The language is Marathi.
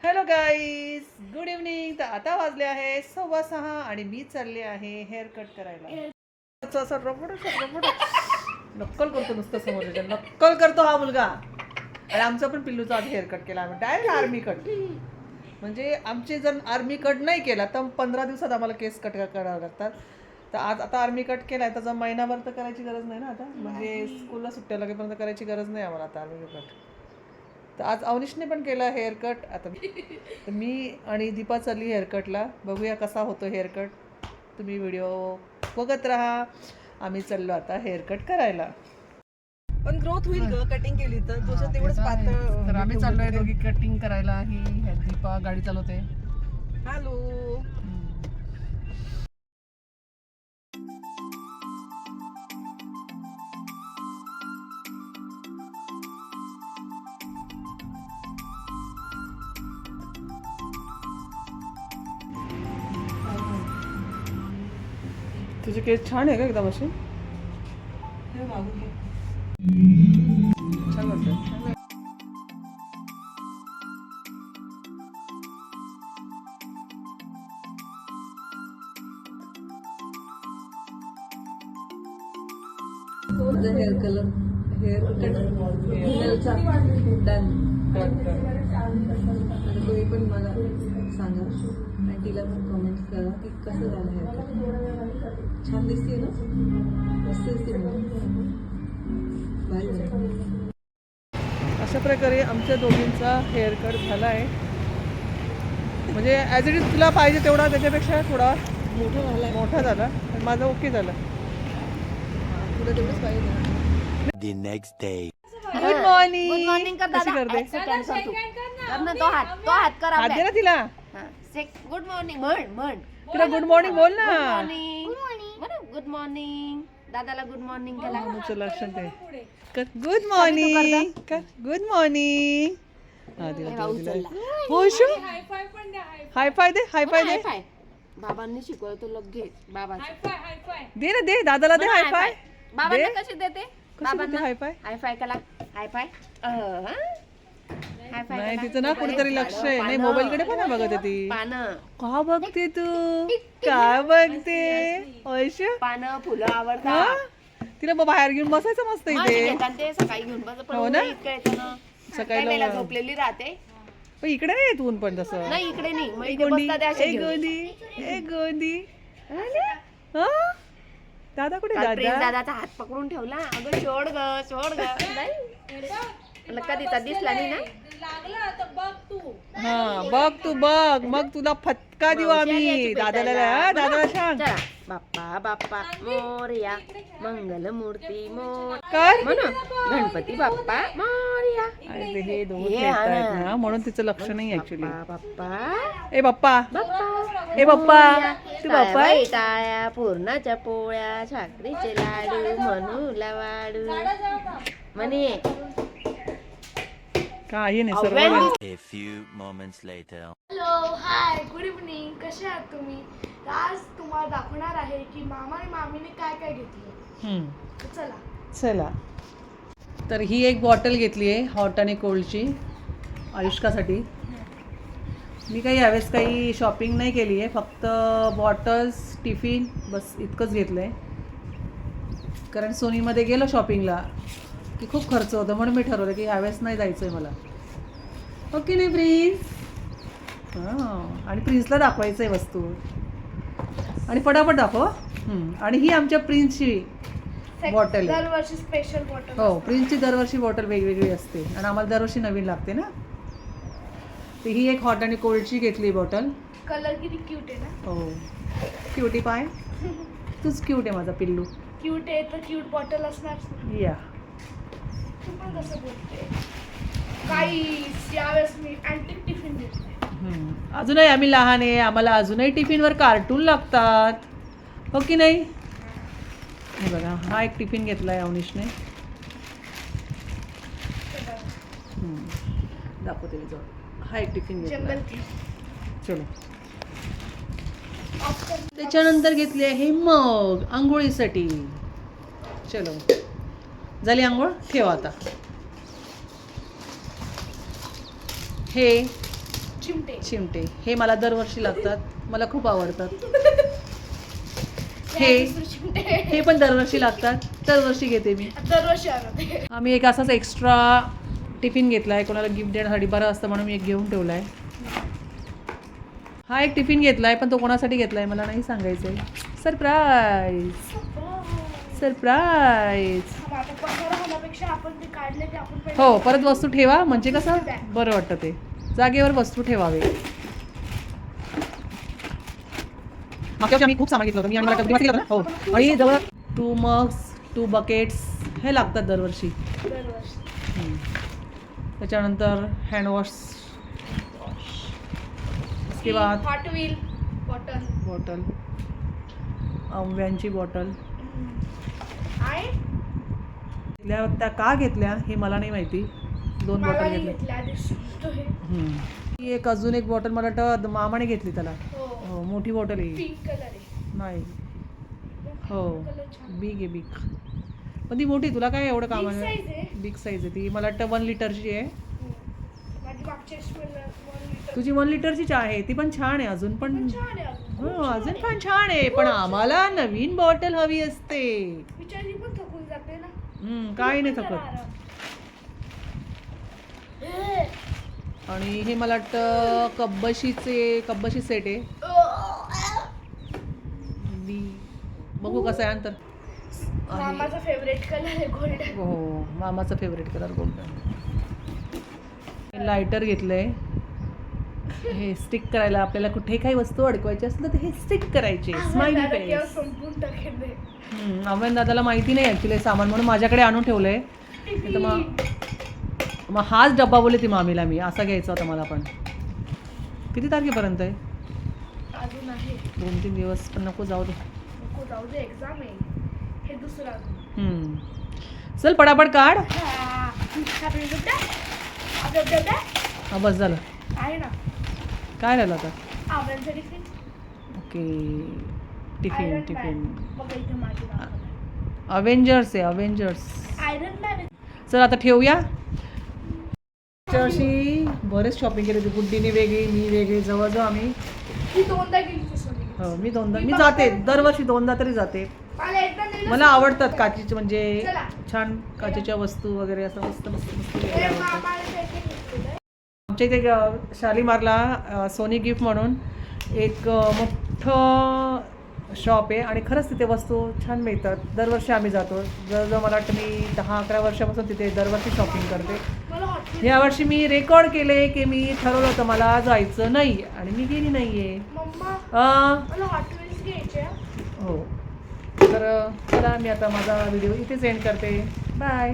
Hello guys, good evening. तर आता वाजले आहे 6:15 आणि मी चालले आहे हेअर कट करायला. असं नक्कल करतो नुसतं समोरच्या नक्कल करतो हा मुलगा. आणि आमचा पण पिल्लूचा आज हेअर कट केला आम्ही डायरेक्ट आर्मी कट. म्हणजे आमचे जर आर्मी कट नाही केला तर 15 दिवसात आम्हाला केस कट करावे लागतात. तर आज आता आर्मी कट केलाय त्याचा महिनाभर तर करायची गरज नाही ना आता. म्हणजे स्कूलला सुट्ट्या लागेपर्यंत करायची गरज नाही आम्हाला आता आर्मी कट. तर आज अवनीशने पण केला हेअरकट. आता तर मी आणि दीपा चालली हेअरकटला. बघूया कसा होतो हेअरकट. तुम्ही व्हिडिओ बघत राहा. आम्ही चाललो आता हेअरकट करायला. पण ग्रोथ होईल ग कटिंग केली तर तुझं तेवढंच पातळ. तर आम्ही चाललोय दोघी कटिंग करायला. ही दीपा गाडी चालवते. हॅलो. तुझे केस छान आहे का एकदम असे छान वाटतं. Hair colour hair done. तुम्ही पण मला सांगा आणि तिला पण कमेंट करा की कसं झालं हेअर. छान दिसते ना. मस्त दिसते ना. भारी झालं. अशा प्रकारे आमच्या दोघींचा हेअरकट झाला आहे. म्हणजे ॲज इट इज तुला पाहिजे तेवढा त्याच्यापेक्षा थोडा मोठा झाला. पण माझा ओके झाला. तुला तेवढंच पाहिजे. The next day. Good morning. Good morning कर कशी दादा. करते? एक सेकंड कर तू. कर ना तो हात कर हात दे ना तिला. गुड मॉर्निंग म्हण तिला गुड मॉर्निंग बोल ना. गुड मॉर्निंग दादाला गुड मॉर्निंग केला. चला शांत गुड मॉर्निंग कर. Good morning. हा दिला. होशू हाय फाय दे. हाय फाय दे. हाय बाबांनी शिकवलं तो लगेच बाबा दे ना दे दादाला दे. हाय फाय. बाबांना कशी देते बाबांना हाय फाय. हाय फाय केला. हाय फाय नाही तिचं ना कुठेतरी लक्ष आहे. नाही मोबाईल कडे पण बघत ती. पानं का बघते तू. काय बघते ऐशू. पानं फुलं आवडतात. तिला बाहेर घेऊन बसायचं मस्त इथे. ते सकाळी घेऊन बस. हो ना? सकाळी झोपलेली राहते. पण इकडे नाही येत ऊन पण तसं. नाही इकडे नाही. मग इथे गोंडी बसतात असे ए घेऊन. गोंडी ए गोंडी. हा? दादा कुठे प्रिन्स दादा. दादाचा हात पकडून ठेवला. अगं सोड ग नाही कधीचा दिसला नाही ना. हा बघ तू बघ. मग तुला फटका देऊ आम्ही. दादाला सांग. चला बाप्पा बाप्पा मोरया मंगल मूर्ती मोर काय म्हणून गणपती बाप्पा मोरया. अरे हे दोघं हे खेळतायत आणा. ना म्हणून तिचं लक्ष नाही ऍक्च्युली. बाप्पा ए बाप्पा बाप्पा ए बाप्पा मोरया. तू बाप्पा आहे? टाळ्या टाळ्या पूर्णाच्या पोळ्या साखरेचे लाडू म्हणूला वाडू म्हणे काही नाही सर्व अव्यानी. A few moments later. Hello hi good evening. कसे आहात तुम्ही. तर आज तुम्हाला दाखवणार आहे की मामा आणि मामीने काय काय घेतलं. तर चला. चला. तर ही एक बॉटल घेतली आहे हॉट आणि कोल्डची आयुष्कासाठी. मी काही यावेळेस काही शॉपिंग नाही केली आहे. फक्त बॉटल्स टिफिन बस इतकंच घेतलं आहे. कारण सोनीमध्ये गेलो शॉपिंगला की खूप खर्च होतं. म्हणून मी ठरवलं की यावेळेस नाही जायचं आहे मला. ओके नाही प्रिन्स. हां आणि प्रिन्सला दाखवायचं आहे वस्तू. आणि पटापट दाखव. आणि ही आमच्या प्रिन्सची बॉटल आहे. दरवर्षी स्पेशल बॉटल. हो प्रिन्सची दरवर्षी बॉटल वेगवेगळी असते आणि आम्हाला दरवर्षी नवीन लागते ना. तर ही एक हॉट आणि कोल्डची घेतली बॉटल. कलर किती क्यूट आहे ना. हो क्यूटी पाय. तूच क्यूट आहे माझा पिल्लू. क्यूट आहे तर क्यूट बॉटल असणार. या तू पण कसं बोलते. काही यावेळेस मी अँटिक टिफिन घेतले. अजूनही आम्ही लहान आहे. आम्हाला अजूनही टिफिनवर कार्टून लागतात. हो की नाही. हे बघा हा एक टिफिन घेतला आहे अवनीशने. दाखवते मी जवळ. हा एक टिफिन घेतला. जंगल टी. चलो. त्याच्यानंतर घेतली आहे मग आंघोळीसाठी. चलो झाली आंघोळ. ठेवा आता. हे चिमटे चिमटे हे मला दरवर्षी लागतात, मला खूप आवडतात. हे हे दुसरे चिमटे हे पण दरवर्षी लागतात, दरवर्षी घेते मी. दरवर्षी आणते. आम्ही एक असाच एक्स्ट्रा टिफिन घेतला आहे, कोणाला गिफ्ट देण्यासाठी बरं असतं म्हणून मी एक घेऊन ठेवला आहे. हा एक टिफिन घेतला आहे, पण तो कोणासाठी घेतला आहे मला नाही सांगायचं आहे. Surprise surprise. आता पसारा होण्यापेक्षा आपण ते काढले ते आपण पहिले हो, परत वस्तू ठेवा म्हणजे कसं बरं वाटतं, ते जागेवर वस्तू ठेवावे. मागच्या वर्षी आम्ही खूप सामान घेतलं होतं, मी आणि मला कधी ना. हो, आणि जवळ 2 मग्स 2 बकेट्स हे लागतात दरवर्षी. दरवर्षी. त्याच्यानंतर हँडवॉश, उसके बाद हॉट व्हील बॉटल बॉटल, आंब्यांची बॉटल. आहे. त्या का घेतल्या हे मला नाही माहिती. 2 मला बॉटल नाही घेतल्या. घेतल्या आधी सुचतो हे. ही एक अजून एक बॉटल मला वाटतं मामाने घेतली त्याला. हो हो, मोठी बॉटल आहे. पिंक कलर आहे. नाही, हो, कलर छान. बिग आहे, बिग. पण ती मोठी, तुला काय एवढं काम Big आहे? size आहे. बिग साईज आहे ती, मला वाटतं 1 लिटरची आहे. माझी मागच्या वेळेस 1 लिटर तुझी 1 लिटरचीच आहे, ती पण छान आहे अजून पण. पण छान आहे अजून. हो, अजून पण छान आहे, पण आम्हाला नवीन बॉटल हवी असते. बिचारी पण थकून जाते ना. काय नाही जरा थकत. आराम. आणि हे मला वाटतं कब्बशी सेट आहे. मी बघू कसं आहे नंतर. मामाचा फेवरेट कलर आहे गोल्डन. हो, मामाचा फेवरेट कलर गोल्डन. लायटर घेतलंय, हे स्टिक करायला. आपल्याला कुठे काही वस्तू अडकवायची असलं तर हे स्टिक करायचे. Smiley face. संपून टाकेल ते. अमन दादाला माहिती नाही ॲक्च्युली सामान, म्हणून माझ्याकडे आणून ठेवलंय. तर मग हाच डब्बा बोलले ती मामीला मी, असा घ्यायचा होता मला पण. किती तारखेपर्यंत आहे? अजून आहे. 2-3 दिवस, पण नको जाऊ दे. नको जाऊ दे, एक्झाम आहे. हे दुसरं अजून. चल पटापट काढ. Happy birthday. Happy birthday. हा, बस झालं. आहे ना काय राहिलं आता? आंब्यांचं tiffin. Okay, tiffin Iron tiffin. Man. बघा इथे माझी नाव आहे. अवेंजर्स आहे, अवेंजर्स. Iron man. चल आता ठेवूया. मागच्या वर्षी बरेच शॉपिंग केली होती, गुड्डीने वेगळी, मी वेगळी. जवळजवळ आम्ही ही 2दा गेली ती सोनी. हो, मी जाते दरवर्षी 2दा तरी जाते. मला एकदा नेलं. मला आवडतात काचेचे, म्हणजे चला. छान काचेच्या वस्तू वगैरे असं मस्त मस्त मस्त हे घ्यायला आवडतात. मामाला ते घेतलेलं. आमच्या इथे शालीमारला सोनी गिफ्ट म्हणून एक मोठं शॉप आहे, आणि खरंच तिथे वस्तू छान मिळतात. दरवर्षी आम्ही जातो. जवळजवळ मला वाटतं मी 10-11 वर्षापासून तिथे दरवर्षी शॉपिंग करते. मला हॉट यावर्षी मी रेकॉर्ड केले की मी ठरवलं होतं मला जायचं नाही, आणि मी गेली नाही आहे. मम्मा मला हॉट व्हील्स घ्यायचे आहे. हो, तर चला मी आता माझा व्हिडिओ इथेच एंड करते. बाय.